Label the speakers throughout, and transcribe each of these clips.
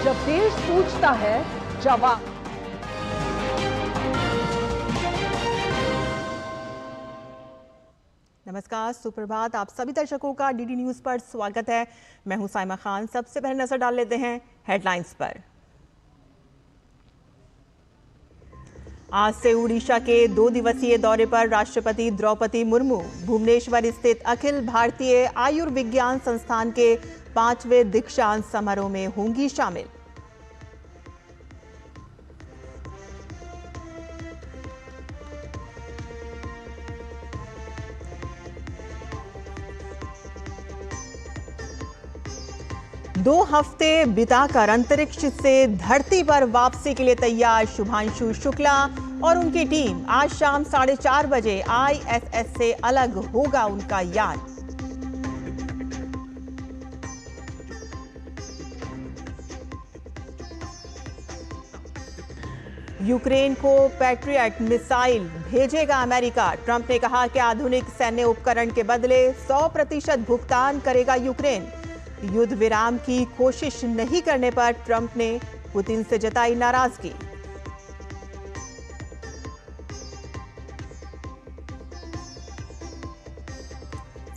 Speaker 1: जब देश पूछता है जवाब।
Speaker 2: नमस्कार, सुप्रभात। आप सभी दर्शकों का डीडी न्यूज पर स्वागत है। मैं हूं साइमा खान। सबसे पहले नजर डाल लेते हैं हेडलाइंस पर। आज से उड़ीसा के 2 दिवसीय दौरे पर राष्ट्रपति द्रौपदी मुर्मू भुवनेश्वर स्थित अखिल भारतीय आयुर्विज्ञान संस्थान के 5वें दीक्षांत समारोह में होंगी शामिल। दो हफ्ते बिताकर अंतरिक्ष से धरती पर वापसी के लिए तैयार शुभांशु शुक्ला और उनकी टीम। आज शाम 4:30 बजे ISS से अलग होगा उनका यान। यूक्रेन को पैट्रियट मिसाइल भेजेगा अमेरिका। ट्रंप ने कहा कि आधुनिक सैन्य उपकरण के बदले 100% भुगतान करेगा यूक्रेन। युद्ध विराम की कोशिश नहीं करने पर ट्रंप ने पुतिन से जताई नाराजगी।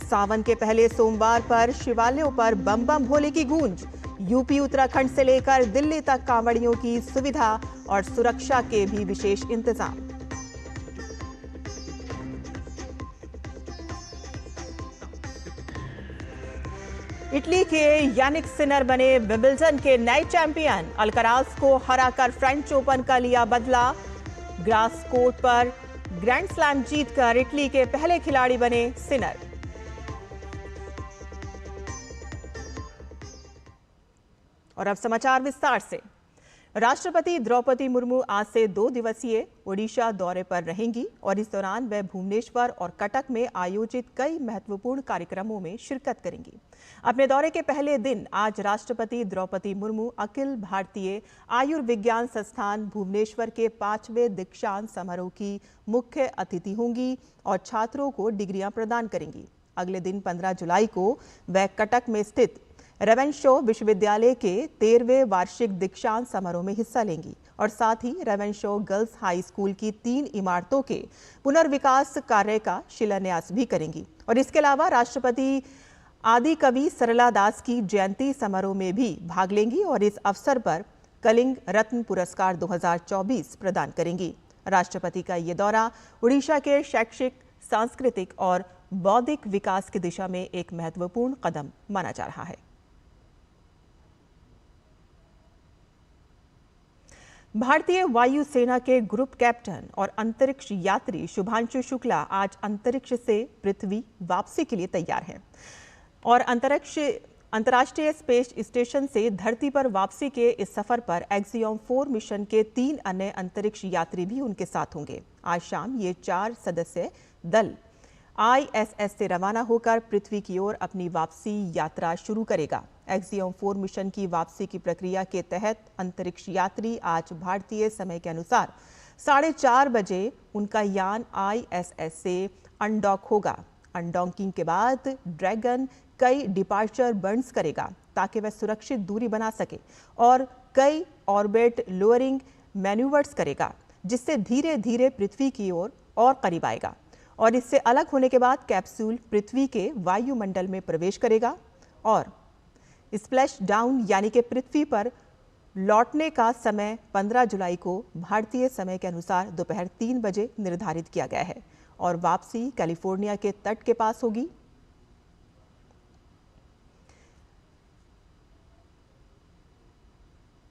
Speaker 2: सावन के पहले सोमवार पर शिवालयों पर बम बम भोले की गूंज। यूपी उत्तराखंड से लेकर दिल्ली तक कांवड़ियों की सुविधा और सुरक्षा के भी विशेष इंतजाम। इटली के यानिक सिनर बने विंबलडन के नए चैंपियन। अल्कराज को हराकर फ्रेंच ओपन का लिया बदला। ग्रास कोर्ट पर ग्रैंड स्लैम जीतकर इटली के पहले खिलाड़ी बने सिनर। और अब समाचार विस्तार से। राष्ट्रपति द्रौपदी मुर्मू आज से 2 दिवसीय ओडिशा दौरे पर रहेंगी और इस दौरान वह भुवनेश्वर और कटक में आयोजित कई महत्वपूर्ण कार्यक्रमों में शिरकत करेंगी। अपने दौरे के पहले दिन आज राष्ट्रपति द्रौपदी मुर्मू अखिल भारतीय आयुर्विज्ञान संस्थान भुवनेश्वर के 5वें दीक्षांत समारोह की मुख्य अतिथि होंगी और छात्रों को डिग्रियां प्रदान करेंगी। अगले दिन 15 जुलाई को वह कटक में स्थित रेवेन्शो विश्वविद्यालय के 13वें वार्षिक दीक्षांत समारोह में हिस्सा लेंगी और साथ ही रेवेन्शो गर्ल्स हाई स्कूल की 3 इमारतों के पुनर्विकास कार्य का शिलान्यास भी करेंगी। और इसके अलावा राष्ट्रपति आदि कवि सरला दास की जयंती समारोह में भी भाग लेंगी और इस अवसर पर कलिंग रत्न पुरस्कार 2024 प्रदान करेंगी। राष्ट्रपति का ये दौरा उड़ीसा के शैक्षिक, सांस्कृतिक और बौद्धिक विकास की दिशा में एक महत्वपूर्ण कदम माना जा रहा है। भारतीय वायुसेना के ग्रुप कैप्टन और अंतरिक्ष यात्री शुभांशु शुक्ला आज अंतरिक्ष से पृथ्वी वापसी के लिए तैयार हैं और अंतर्राष्ट्रीय स्पेस स्टेशन से धरती पर वापसी के इस सफर पर एक्सियोम 4 मिशन के 3 अन्य अंतरिक्ष यात्री भी उनके साथ होंगे। आज शाम ये 4 सदस्य दल ISS से रवाना होकर पृथ्वी की ओर अपनी वापसी यात्रा शुरू करेगा। एक्सियोम 4 मिशन की वापसी की प्रक्रिया के तहत अंतरिक्ष यात्री आज भारतीय समय के अनुसार 4:30 बजे उनका यान ISS से अनडॉक होगा। अनडॉकिंग के बाद ड्रैगन कई डिपार्चर बर्न्स करेगा ताकि वह सुरक्षित दूरी बना सके और कई ऑर्बिट लोअरिंग मैन्यूवर्स करेगा, जिससे धीरे धीरे पृथ्वी की ओर और करीब आएगा। और इससे अलग होने के बाद कैप्सूल पृथ्वी के वायुमंडल में प्रवेश करेगा और स्प्लैश डाउन यानी कि पृथ्वी पर लौटने का समय 15 जुलाई को भारतीय समय के अनुसार दोपहर 3 बजे निर्धारित किया गया है और वापसी कैलिफोर्निया के तट के पास होगी।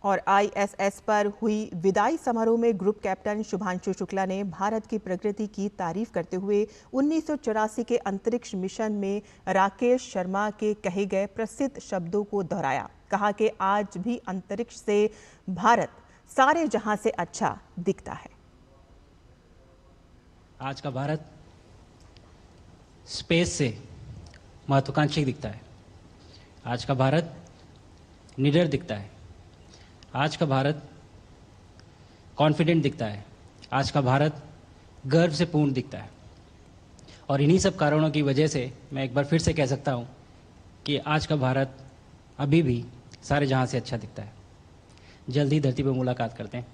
Speaker 2: और ISS पर हुई विदाई समारोह में ग्रुप कैप्टन शुभांशु शुक्ला ने भारत की प्रगति की तारीफ करते हुए 1984 के अंतरिक्ष मिशन में राकेश शर्मा के कहे गए प्रसिद्ध शब्दों को दोहराया। कहा कि आज भी अंतरिक्ष से भारत सारे जहां से अच्छा दिखता है।
Speaker 3: आज का भारत स्पेस से महत्वाकांक्षी दिखता है। आज का भारत निडर दिखता है। आज का भारत कॉन्फिडेंट दिखता है। आज का भारत गर्व से पूर्ण दिखता है। और इन्हीं सब कारणों की वजह से मैं एक बार फिर से कह सकता हूँ कि आज का भारत अभी भी सारे जहां से अच्छा दिखता है। जल्द ही धरती पर मुलाकात करते हैं।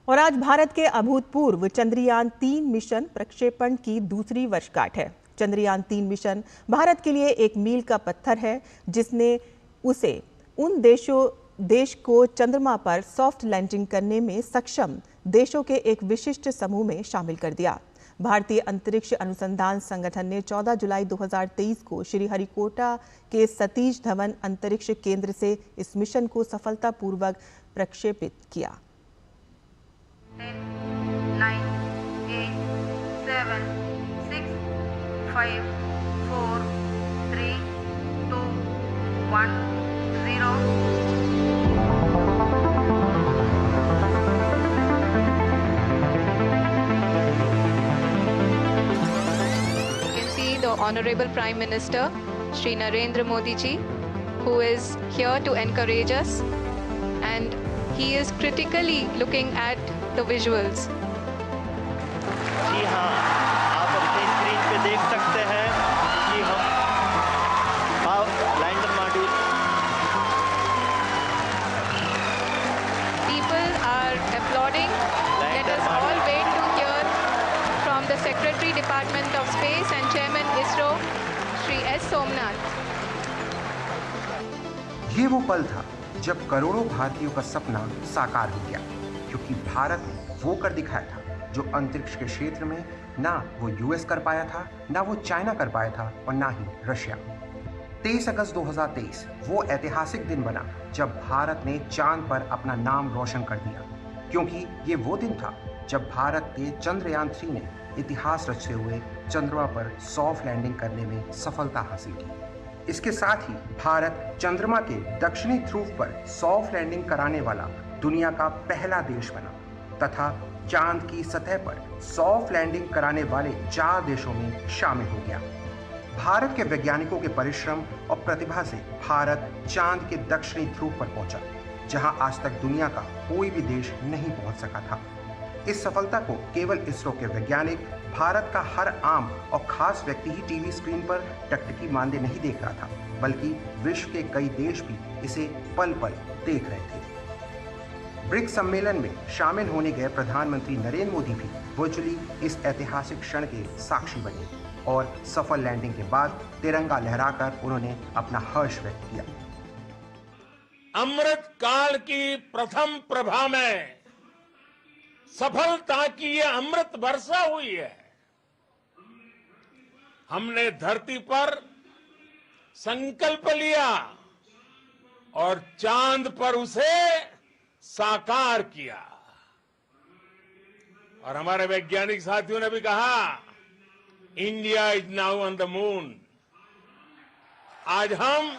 Speaker 2: और आज भारत के अभूतपूर्व चंद्रयान-3 मिशन प्रक्षेपण की दूसरी वर्षगांठ है। चंद्रयान-3 मिशन भारत के लिए एक मील का पत्थर है, जिसने उसे उन देश को चंद्रमा पर सॉफ्ट लैंडिंग करने में सक्षम देशों के एक विशिष्ट समूह में शामिल कर दिया। भारतीय अंतरिक्ष अनुसंधान संगठन ने 14 जुलाई 2023 को श्रीहरिकोटा के सतीश धवन अंतरिक्ष केंद्र से इस मिशन को सफलतापूर्वक प्रक्षेपित किया।
Speaker 4: 10, 9, 8, 7, 6, 5, 4, 3, 2, 1, 0. The Honorable Prime Minister, Shri Narendra Modi ji, who is here to encourage us, and he is critically looking at the visuals.
Speaker 5: जी हाँ, आप अपनी स्क्रीन पे देख सकते हैं कि हम lander module.
Speaker 4: People are applauding. Let us all wait to hear from the Secretary Department of Space and Chairman ISRO, Shri S. Somnath.
Speaker 6: ये वो पल था जब करोड़ों भारतीयों का सपना साकार हो गया, क्योंकि भारत ने वो कर दिखाया था जो अंतरिक्ष के क्षेत्र में ना वो यूएस कर पाया था, ना वो चाइना कर पाया था और ना ही रशिया। 23 अगस्त 2023 वो ऐतिहासिक दिन बना जब भारत ने चांद पर अपना नाम रोशन कर दिया, क्योंकि ये वो दिन था जब भारत के चंद्रयान-3 ने इतिहास रचते हुए चंद्रमा पर सॉफ्ट लैंडिंग करने में सफलता हासिल की। इसके साथ ही भारत चंद्रमा के दक्षिणी ध्रुव पर सॉफ्ट लैंडिंग कराने वाला दुनिया का पहला देश बना तथा चांद की सतह पर सॉफ्ट लैंडिंग कराने वाले 4 देशों में शामिल हो गया। भारत के वैज्ञानिकों के परिश्रम और प्रतिभा से भारत चांद के दक्षिणी ध्रुव पर पहुंचा, जहां आज तक दुनिया का कोई भी देश नहीं पहुंच सका था। इस सफलता को केवल इसरो के वैज्ञानिक, भारत का हर आम और खास व्यक्ति ही टीवी स्क्रीन पर टकटकी मांदे नहीं देख रहा था, बल्कि विश्व के कई देश भी इसे पल पल देख रहे थे। ब्रिक्स सम्मेलन में शामिल होने गए प्रधानमंत्री नरेंद्र मोदी भी वर्चुअली इस ऐतिहासिक क्षण के साक्षी बने और सफल लैंडिंग के बाद तिरंगा लहराकर उन्होंने अपना हर्ष व्यक्त किया।
Speaker 7: अमृत काल की प्रथम प्रभा में सफलता की ये अमृत वर्षा हुई है। हमने धरती पर संकल्प लिया और चांद पर उसे साकार किया। और हमारे वैज्ञानिक साथियों ने भी कहा, India is now on the moon. आज हम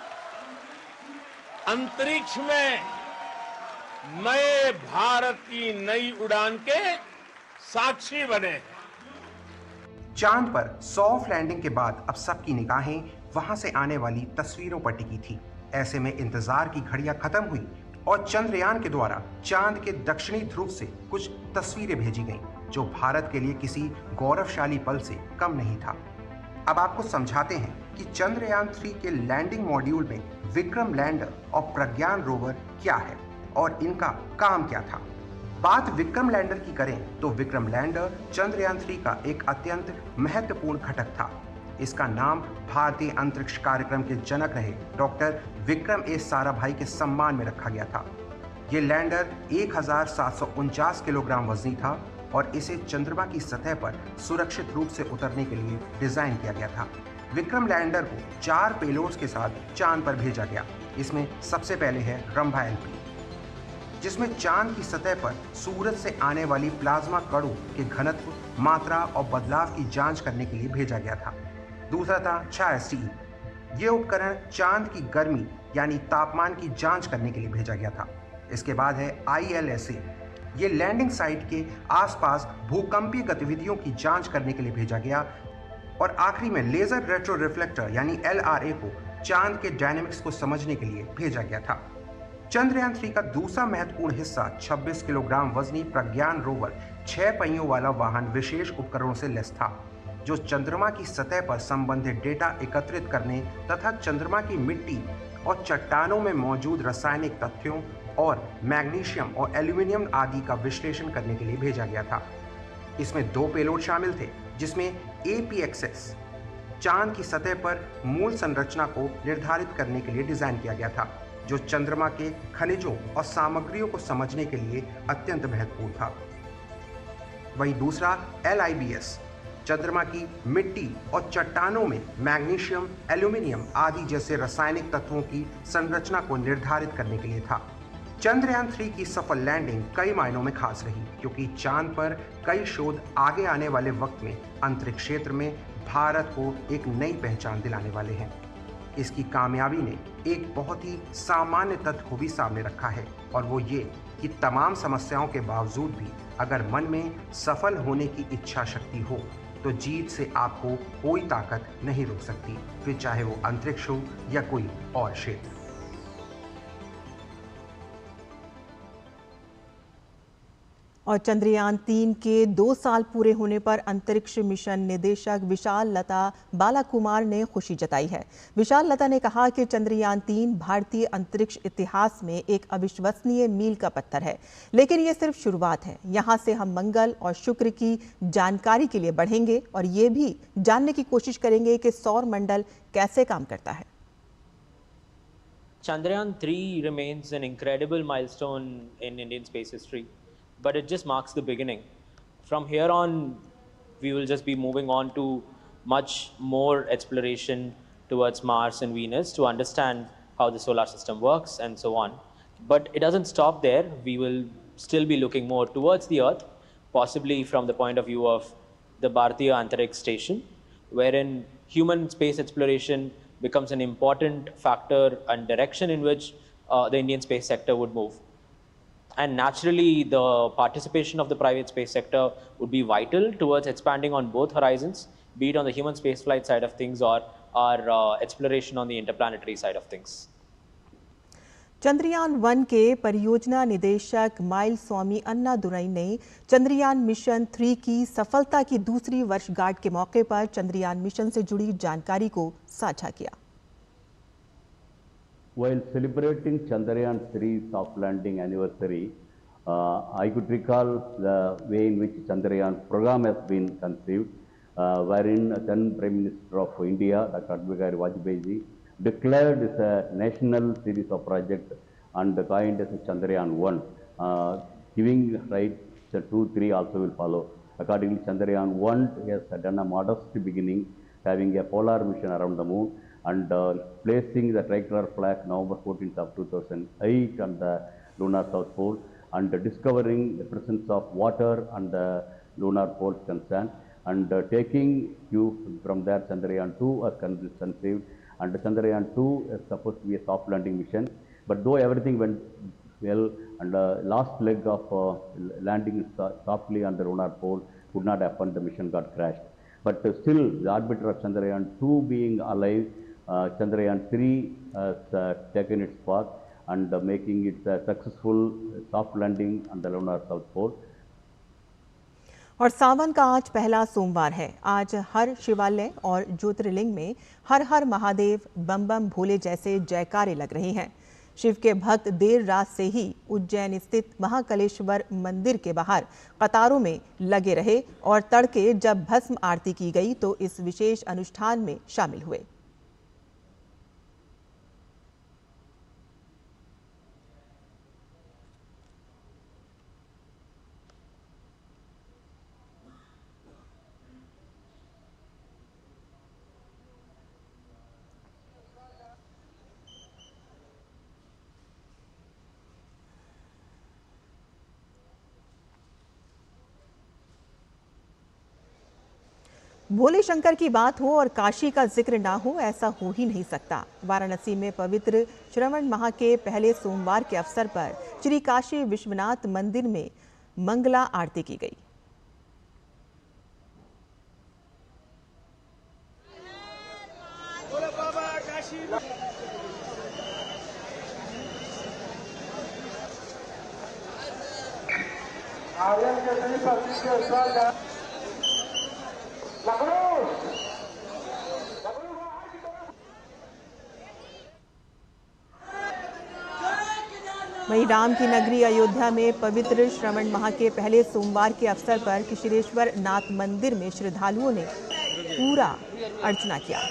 Speaker 7: अंतरिक्ष में नए भारत की नई उड़ान के साक्षी बने हैं।
Speaker 6: चांद पर सॉफ्ट लैंडिंग के बाद अब सबकी निगाहें वहां से आने वाली तस्वीरों पर टिकी थी। ऐसे में इंतजार की घड़ियां खत्म हुई और चंद्रयान के द्वारा चांद के दक्षिणी ध्रुव से कुछ तस्वीरें भेजी गईं, जो भारत के लिए किसी गौरवशाली पल से कम नहीं था। अब आपको समझाते हैं कि चंद्रयान-3 के लैंडिंग मॉड्यूल में विक्रम लैंडर और प्रज्ञान रोवर क्या है और इनका काम क्या था। बात विक्रम लैंडर की करें तो विक्रम लैंडर चंद्रयान-3 का एक अत्यंत महत्वपूर्ण घटक था। इसका नाम भारतीय अंतरिक्ष कार्यक्रम के जनक रहे डॉक्टर विक्रम एस साराभाई के सम्मान में रखा गया था। ये लैंडर 1749 किलोग्राम वजनी था और इसे चंद्रमा की सतह पर सुरक्षित रूप से उतरने के लिए डिजाइन किया गया था। विक्रम लैंडर को 4 पेलोड्स के साथ चांद पर भेजा गया। इसमें सबसे पहले है रंभा LP, जिसमें चांद की सतह पर सूरज से आने वाली प्लाज्मा कणों के घनत्व, मात्रा और बदलाव की जांच करने के लिए भेजा गया था। दूसरा था STE। ये उपकरण चांद की गर्मी यानी तापमान की जांच करने के लिए भेजा गया था। इसके बाद है ILSA। ये लैंडिंग साइट के आसपास भूकंपीय गतिविधियों की जांच करने के लिए भेजा गया। और आखिरी में लेजर रेट्रो रिफ्लेक्टर यानी LRA को चांद के डायनेमिक्स को समझने के लिए भेजा गया था। चंद्रयान-3 का दूसरा महत्वपूर्ण हिस्सा 26 किलोग्राम वजनी प्रज्ञान रोवर 6 पहियों वाला वाहन विशेष उपकरणों से लैस था, जो चंद्रमा की सतह पर संबंधित डेटा एकत्रित करने तथा चंद्रमा की मिट्टी और चट्टानों में मौजूद रासायनिक तथ्यों और मैग्नीशियम और एल्यूमिनियम आदि का विश्लेषण करने के लिए भेजा गया था। इसमें 2 पेलोड शामिल थे, जिसमें APXS चांद की सतह पर मूल संरचना को निर्धारित करने के लिए डिजाइन किया गया था, जो चंद्रमा के खनिजों और सामग्रियों को समझने के लिए अत्यंत महत्वपूर्ण था। वहीं दूसरा LIBS चंद्रमा की मिट्टी और चट्टानों में मैग्नीशियम, एल्यूमिनियम आदि जैसे रासायनिक तत्वों की संरचना को निर्धारित करने के लिए था। चंद्रयान 3 की सफल लैंडिंग कई मायनों में खास रही, क्योंकि चांद पर कई शोध आगे आने वाले वक्त में अंतरिक्ष क्षेत्र में भारत को एक नई पहचान दिलाने वाले हैं। इसकी कामयाबी ने एक बहुत ही सामान्य तथ्य को भी सामने रखा है, और वो ये कि तमाम समस्याओं के बावजूद भी अगर मन में सफल होने की इच्छा शक्ति हो तो जीत से आपको कोई ताकत नहीं रोक सकती, फिर चाहे वो अंतरिक्ष हो या कोई और क्षेत्र।
Speaker 2: और चंद्रयान 3 के 2 साल पूरे होने पर अंतरिक्ष मिशन निदेशक विशाल लता बालाकुमार ने खुशी जताई है। विशाल लता ने कहा कि चंद्रयान 3 भारतीय अंतरिक्ष इतिहास में एक अविश्वसनीय मील का पत्थर है, लेकिन ये सिर्फ शुरुआत है। यहाँ से हम मंगल और शुक्र की जानकारी के लिए बढ़ेंगे और ये भी जानने की कोशिश करेंगे कि सौर मंडल कैसे काम करता है।
Speaker 8: Chandrayaan 3 remains an incredible milestone in Indian space history. But it just marks the beginning. From here on, we will just be moving on to much more exploration towards Mars and Venus to understand how the solar system works and so on. But it doesn't stop there. We will still be looking more towards the Earth, possibly from the point of view of the Bharatiya Antariksh Station, wherein human space exploration becomes an important factor and direction in which the Indian space sector would move. And naturally, the participation of the private space sector would be vital towards expanding on both horizons, be it on the human spaceflight side of things or our exploration on the interplanetary side of things.
Speaker 2: Chandrayaan 1 के परियोजना निदेशक mile स्वामी अन्नादुरई ने Chandrayaan mission 3 की सफलता की दूसरी वर्षगांठ के मौके पर चंद्रयान मिशन से जुड़ी जानकारी को साझा किया।
Speaker 9: While celebrating Chandrayaan 3 soft landing anniversary, I could recall the way in which Chandrayaan program has been conceived, wherein then Prime Minister of India, Dr. Atal Bihari Vajpayee, declared as a national series of projects and coined as Chandrayaan 1, giving right the 2, 3 also will follow. Accordingly, Chandrayaan 1 has done a modest beginning, having a polar mission around the moon, and placing the tricolor flag November 14th of 2008 on the lunar south pole, and discovering the presence of water on the lunar pole concerned, and taking cue from there Chandrayaan 2 was conceived, and Chandrayaan 2 is supposed to be a soft landing mission. But though everything went well, and the last leg of landing softly on the lunar pole could not happen, the mission got crashed. But still, the orbiter of Chandrayaan 2 being alive, Chandrayaan 3 has taken its path and making it a successful soft landing on the lunar south pole.
Speaker 2: और सावन का आज पहला सोमवार है। आज हर शिवालय और ज्योतिर्लिंग में हर हर महादेव, बम बम भोले जैसे जयकारे लग रहे हैं। शिव के भक्त देर रात से ही उज्जैन स्थित महाकालेश्वर मंदिर के बाहर कतारों में लगे रहे और तड़के जब भस्म आरती की गई तो इस विशेष अनुष्ठान में शामिल हुए। भोले शंकर की बात हो और काशी का जिक्र ना हो, ऐसा हो ही नहीं सकता। वाराणसी में पवित्र श्रावण माह के पहले सोमवार के अवसर पर श्री काशी विश्वनाथ मंदिर में मंगला आरती की गई। वहीं राम की नगरी अयोध्या में पवित्र श्रावण माह के पहले सोमवार के अवसर पर किशोरेश्वर नाथ मंदिर में श्रद्धालुओं ने पूरा अर्चना किया।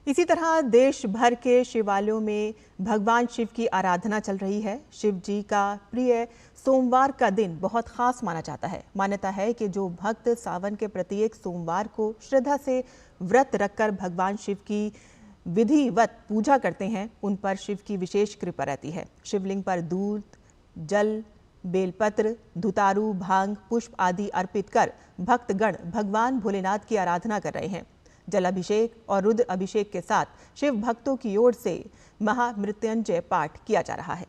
Speaker 2: इसी तरह देश भर के शिवालयों में भगवान शिव की आराधना चल रही है। शिव जी का प्रिय सोमवार का दिन बहुत खास माना जाता है। मान्यता है कि जो भक्त सावन के प्रत्येक सोमवार को श्रद्धा से व्रत रखकर भगवान शिव की विधिवत पूजा करते हैं, उन पर शिव की विशेष कृपा रहती है। शिवलिंग पर दूध, जल, बेलपत्र, धुतारू, भांग, पुष्प आदि अर्पित कर भक्तगण भगवान भोलेनाथ की आराधना कर रहे हैं। जलाभिषेक और रुद्र अभिषेक के साथ शिव भक्तों की ओर से महामृत्युंजय पाठ किया जा रहा है।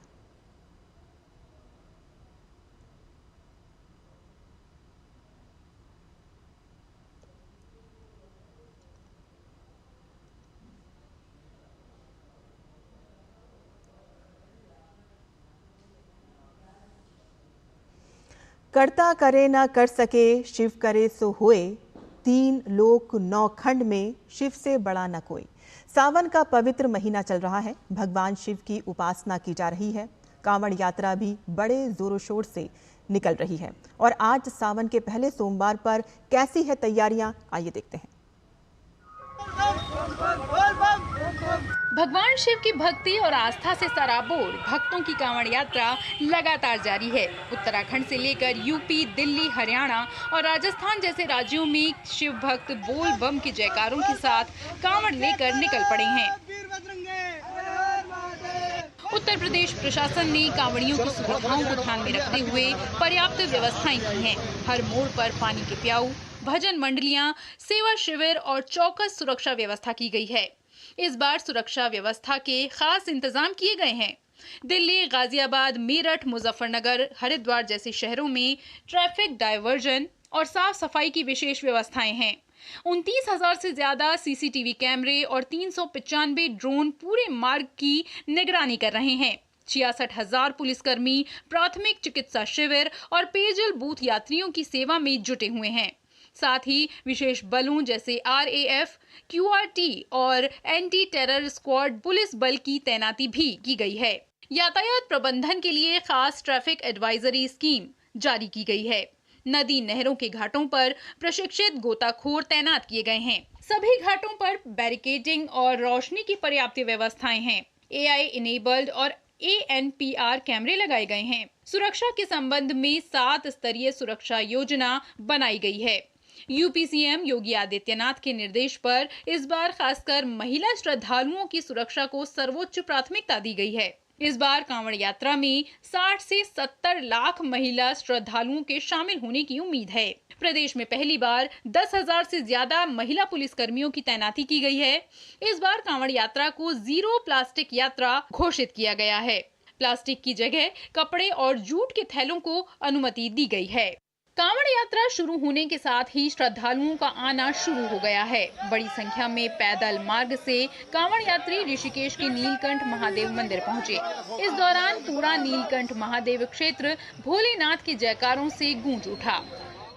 Speaker 2: करता करे न कर सके, शिव करे सो होए, तीन लोक नौ खंड में शिव से बड़ा न कोई। सावन का पवित्र महीना चल रहा है। भगवान शिव की उपासना की जा रही है। कांवड़ यात्रा भी बड़े जोरों शोर से निकल रही है। और आज सावन के पहले सोमवार पर कैसी है तैयारियां, आइए देखते हैं।
Speaker 10: भगवान शिव की भक्ति और आस्था से सराबोर भक्तों की कांवड़ यात्रा लगातार जारी है। उत्तराखंड से लेकर यूपी, दिल्ली, हरियाणा और राजस्थान जैसे राज्यों में शिव भक्त बोल बम के जयकारों के साथ कांवड़ लेकर निकल पड़े हैं। उत्तर प्रदेश प्रशासन ने कांवड़ियों की सुविधाओं को ध्यान में रखते हुए पर्याप्त व्यवस्थाएं की हैं। हर मोड़ पर पानी के प्याऊ, भजन मंडलियां, सेवा शिविर और चौकस सुरक्षा व्यवस्था की गई है। इस बार सुरक्षा व्यवस्था के खास इंतजाम किए गए हैं। दिल्ली, गाजियाबाद, मेरठ, मुजफ्फरनगर, हरिद्वार जैसे शहरों में ट्रैफिक डायवर्जन और साफ सफाई की विशेष व्यवस्थाएं हैं। 29,000 से ज्यादा सीसीटीवी कैमरे और 395 ड्रोन पूरे मार्ग की निगरानी कर रहे हैं। 66,000 पुलिसकर्मी प्राथमिक चिकित्सा शिविर और पेयजल बूथ यात्रियों की सेवा में जुटे हुए हैं। साथ ही विशेष बलों जैसे RAF, QRT और एंटी टेरर स्क्वाड पुलिस बल की तैनाती भी की गई है। यातायात प्रबंधन के लिए खास ट्रैफिक एडवाइजरी स्कीम जारी की गई है। नदी नहरों के घाटों पर प्रशिक्षित गोताखोर तैनात किए गए हैं। सभी घाटों पर बैरिकेडिंग और रोशनी की पर्याप्त व्यवस्थाएं हैं। AI इनेबल्ड और ANPR कैमरे लगाए गए हैं। सुरक्षा के संबंध में 7 स्तरीय सुरक्षा योजना बनाई गई है। यूपी CM योगी आदित्यनाथ के निर्देश पर इस बार खासकर महिला श्रद्धालुओं की सुरक्षा को सर्वोच्च प्राथमिकता दी गई है। इस बार कांवड़ यात्रा में 60 से 70 लाख महिला श्रद्धालुओं के शामिल होने की उम्मीद है। प्रदेश में पहली बार 10,000 से ज्यादा महिला पुलिसकर्मियों की तैनाती की गई है। इस बार कांवड़ यात्रा को जीरो प्लास्टिक यात्रा घोषित किया गया है। प्लास्टिक की जगह कपड़े और जूट के थैलों को अनुमति दी गई है। कांवड़ यात्रा शुरू होने के साथ ही श्रद्धालुओं का आना शुरू हो गया है। बड़ी संख्या में पैदल मार्ग से कांवड़ यात्री ऋषिकेश के नीलकंठ महादेव मंदिर पहुंचे। इस दौरान पूरा नीलकंठ महादेव क्षेत्र भोलेनाथ के जयकारों से गूंज उठा।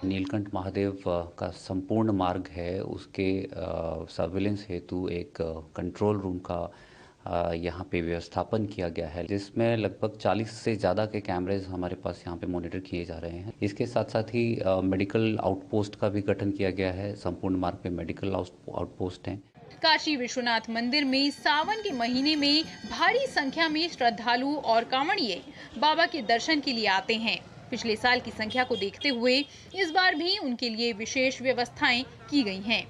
Speaker 11: नीलकंठ महादेव का संपूर्ण मार्ग है, उसके सर्विलेंस हेतु एक कंट्रोल रूम का यहाँ पे व्यवस्थापन किया गया है, जिसमें लगभग 40 से ज़्यादा के कैमरेज हमारे पास यहाँ पे मॉनिटर किए जा रहे हैं। इसके साथ साथ ही मेडिकल आउटपोस्ट का भी गठन किया गया है। संपूर्ण मार्ग पे मेडिकल आउटपोस्ट हैं।
Speaker 10: काशी विश्वनाथ मंदिर में सावन के महीने में भारी संख्या में श्रद्धालु और कांवड़िए बाबा के दर्शन के लिए आते हैं। पिछले साल की संख्या को देखते हुए इस बार भी उनके लिए विशेष व्यवस्थाएं की गई हैं।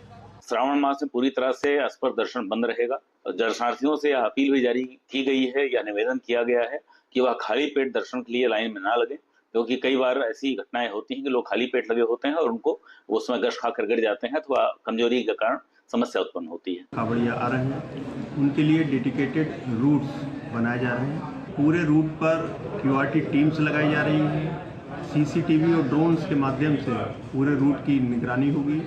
Speaker 12: श्रावण मास में पूरी तरह से अस्पर दर्शन बंद रहेगा। दर्शनार्थियों से अपील भी जारी की गई है या निवेदन किया गया है कि वह खाली पेट दर्शन के लिए लाइन में ना लगे, क्योंकि कई बार ऐसी घटनाएं होती हैं कि लोग खाली पेट लगे होते हैं और उनको वो उसमें गश खाकर गिर जाते हैं अथवा कमजोरी के कारण समस्या उत्पन्न होती है।
Speaker 13: कांवड़िया आ रहे हैं, उनके लिए डेडिकेटेड रूट्स बनाए जा रहे हैं। पूरे रूट पर QRT टीम्स लगाई जा रही है। CCTV और ड्रोन्स के माध्यम से पूरे रूट की निगरानी होगी।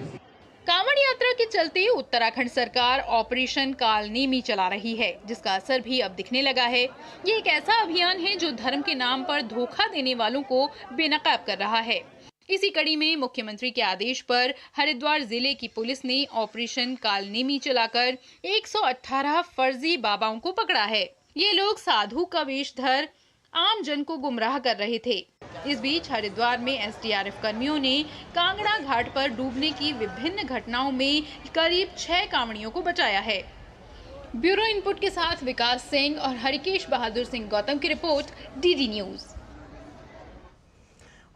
Speaker 10: कांवड़ यात्रा के चलते उत्तराखंड सरकार ऑपरेशन कालनेमी चला रही है, जिसका असर भी अब दिखने लगा है। ये एक ऐसा अभियान है जो धर्म के नाम पर धोखा देने वालों को बेनकाब कर रहा है। इसी कड़ी में मुख्यमंत्री के आदेश पर हरिद्वार जिले की पुलिस ने ऑपरेशन कालनेमी चलाकर 118 फर्जी बाबाओं को पकड़ा है। ये लोग साधु का वेश धर आम जन को गुमराह कर रहे थे। इस बीच हरिद्वार में SDRF कर्मियों ने कांगड़ा घाट पर डूबने की विभिन्न घटनाओं में करीब 6 कांवड़ियों को बचाया है। ब्यूरो इनपुट के साथ विकास सिंह और हरिकेश बहादुर सिंह गौतम की रिपोर्ट, DD न्यूज।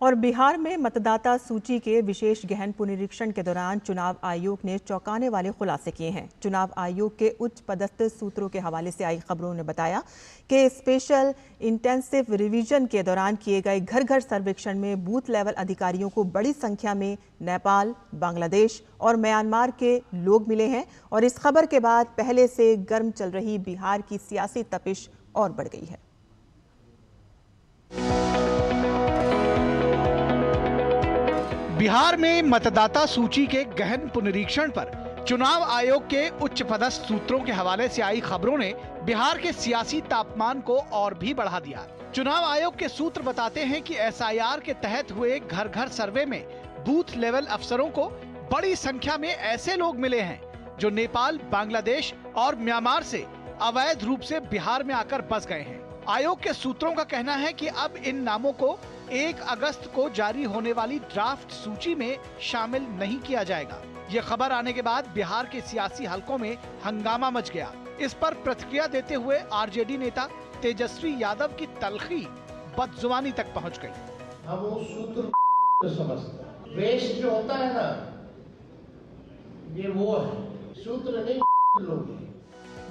Speaker 2: और बिहार में मतदाता सूची के विशेष गहन पुनरीक्षण के दौरान चुनाव आयोग ने चौंकाने वाले खुलासे किए हैं। चुनाव आयोग के उच्च पदस्थ सूत्रों के हवाले से आई खबरों ने बताया कि स्पेशल इंटेंसिव रिवीजन के दौरान किए गए घर घर सर्वेक्षण में बूथ लेवल अधिकारियों को बड़ी संख्या में नेपाल, बांग्लादेश और म्यांमार के लोग मिले हैं। और इस खबर के बाद पहले से गर्म चल रही बिहार की सियासी तपिश और बढ़ गई है।
Speaker 14: बिहार में मतदाता सूची के गहन पुनरीक्षण पर चुनाव आयोग के उच्च पदस्थ सूत्रों के हवाले से आई खबरों ने बिहार के सियासी तापमान को और भी बढ़ा दिया। चुनाव आयोग के सूत्र बताते हैं कि SIR के तहत हुए घर घर सर्वे में बूथ लेवल अफसरों को बड़ी संख्या में ऐसे लोग मिले हैं जो नेपाल, बांग्लादेश और म्यांमार से अवैध रूप से बिहार में आकर बस गए हैं। आयोग के सूत्रों का कहना है कि अब इन नामों को 1 अगस्त को जारी होने वाली ड्राफ्ट सूची में शामिल नहीं किया जाएगा। ये खबर आने के बाद बिहार के सियासी हलकों में हंगामा मच गया। इस पर प्रतिक्रिया देते हुए RJD नेता तेजस्वी यादव की तलखी बदजुबानी तक पहुंच गई।
Speaker 15: हम उस सूत्र समझते हैं, वेस्ट जो होता है ना, ये वो है, सूत्र नहीं लोग।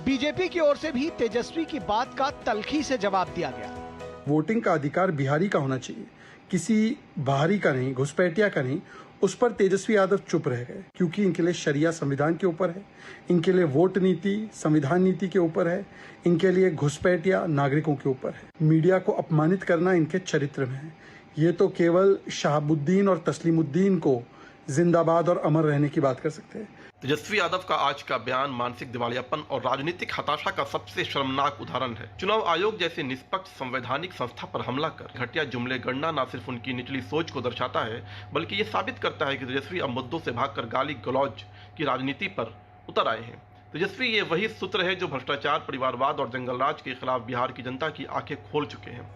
Speaker 14: बीजेपी की ओर से भी तेजस्वी की बात का तलखी से जवाब दिया गया।
Speaker 16: वोटिंग का अधिकार बिहारी का होना चाहिए, किसी बाहरी का नहीं, घुसपैठिया का नहीं। उस पर तेजस्वी यादव चुप रह गए क्योंकि इनके लिए शरिया संविधान के ऊपर है, इनके लिए वोट नीति संविधान नीति के ऊपर है, इनके लिए घुसपैठिया नागरिकों के ऊपर है। मीडिया को अपमानित करना इनके चरित्र में है। ये तो केवल शहाबुद्दीन और तस्लीमुद्दीन को जिंदाबाद और अमर रहने की बात कर सकते हैं।
Speaker 17: तेजस्वी यादव का आज का बयान मानसिक दिवालियापन और राजनीतिक हताशा का सबसे शर्मनाक उदाहरण है। चुनाव आयोग जैसे निष्पक्ष संवैधानिक संस्था पर हमला कर घटिया जुमले गणना न सिर्फ उनकी निचली सोच को दर्शाता है, बल्कि ये साबित करता है कि तेजस्वी अब मुद्दों से भागकर गाली गलौज की राजनीति पर उतर आए हैं। तेजस्वी ये वही सूत्र है जो भ्रष्टाचार, परिवारवाद और जंगलराज के खिलाफ बिहार की जनता की आंखें खोल चुके हैं।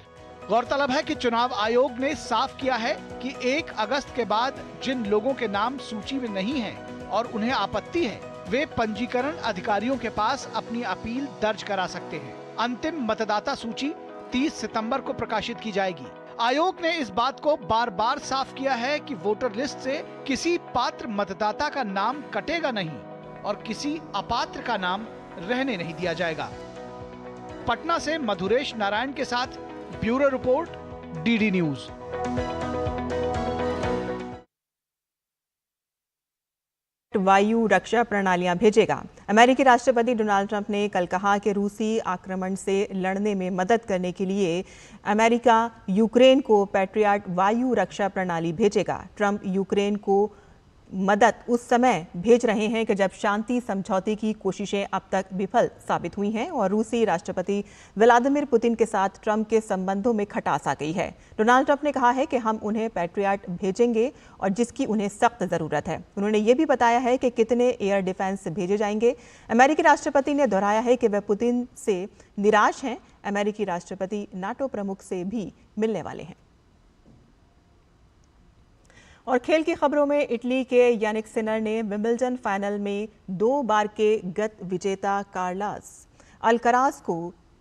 Speaker 14: गौरतलब है कि चुनाव आयोग ने साफ किया है कि 1 अगस्त के बाद जिन लोगों के नाम सूची में नहीं हैं और उन्हें आपत्ति है, वे पंजीकरण अधिकारियों के पास अपनी अपील दर्ज करा सकते हैं। अंतिम मतदाता सूची 30 सितंबर को प्रकाशित की जाएगी। आयोग ने इस बात को बार बार साफ किया है कि वोटर लिस्ट से किसी पात्र मतदाता का नाम कटेगा नहीं और किसी अपात्र का नाम रहने नहीं दिया जाएगा। पटना से मधुरेश नारायण के साथ ब्यूरो रिपोर्ट, DD न्यूज।
Speaker 2: वायु रक्षा प्रणालियां भेजेगा। अमेरिकी राष्ट्रपति डोनाल्ड ट्रंप ने कल कहा कि रूसी आक्रमण से लड़ने में मदद करने के लिए अमेरिका यूक्रेन को पैट्रियट वायु रक्षा प्रणाली भेजेगा। ट्रंप यूक्रेन को मदद उस समय भेज रहे हैं कि जब शांति समझौते की कोशिशें अब तक विफल साबित हुई हैं और रूसी राष्ट्रपति व्लादिमीर पुतिन के साथ ट्रंप के संबंधों में खटास आ गई है। डोनाल्ड ट्रंप ने कहा है कि हम उन्हें पैट्रियट भेजेंगे और जिसकी उन्हें सख्त ज़रूरत है। उन्होंने ये भी बताया है कि कितने एयर डिफेंस भेजे जाएंगे। अमेरिकी राष्ट्रपति ने दोहराया है कि वे पुतिन से निराश हैं। अमेरिकी राष्ट्रपति नाटो प्रमुख से भी मिलने वाले हैं। और खेल की खबरों में इटली के यानिक सिनर ने विंबलडन फाइनल में 2 बार के गत विजेता कार्लोस अल्कराज को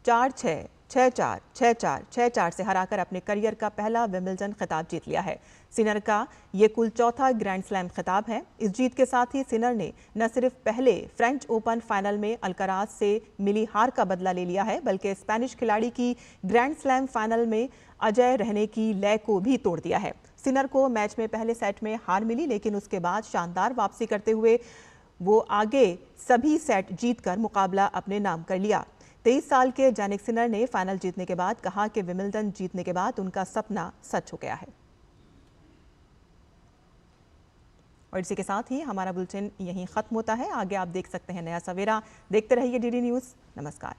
Speaker 2: 4-6, 6-4, 6-4, 6-4 से हराकर अपने करियर का पहला विंबलडन खिताब जीत लिया है। सिनर का ये कुल चौथा ग्रैंड स्लैम खिताब है। इस जीत के साथ ही सिनर ने न सिर्फ पहले फ्रेंच ओपन फाइनल में अल्कराज से मिली हार का बदला ले लिया है, बल्कि स्पेनिश खिलाड़ी की ग्रैंड स्लैम फाइनल में अजय रहने की लय को भी तोड़ दिया है। सिनर को मैच में पहले सेट में हार मिली, लेकिन उसके बाद शानदार वापसी करते हुए वो आगे सभी सेट जीतकर मुकाबला अपने नाम कर लिया। 23 साल के जैनिक सिनर ने फाइनल जीतने के बाद कहा कि विंबलडन जीतने के बाद उनका सपना सच हो गया है। और इसी के साथ ही हमारा बुलेटिन यहीं खत्म होता है। आगे आप देख सकते हैं नया सवेरा। देखते रहिए डीडी न्यूज़। नमस्कार।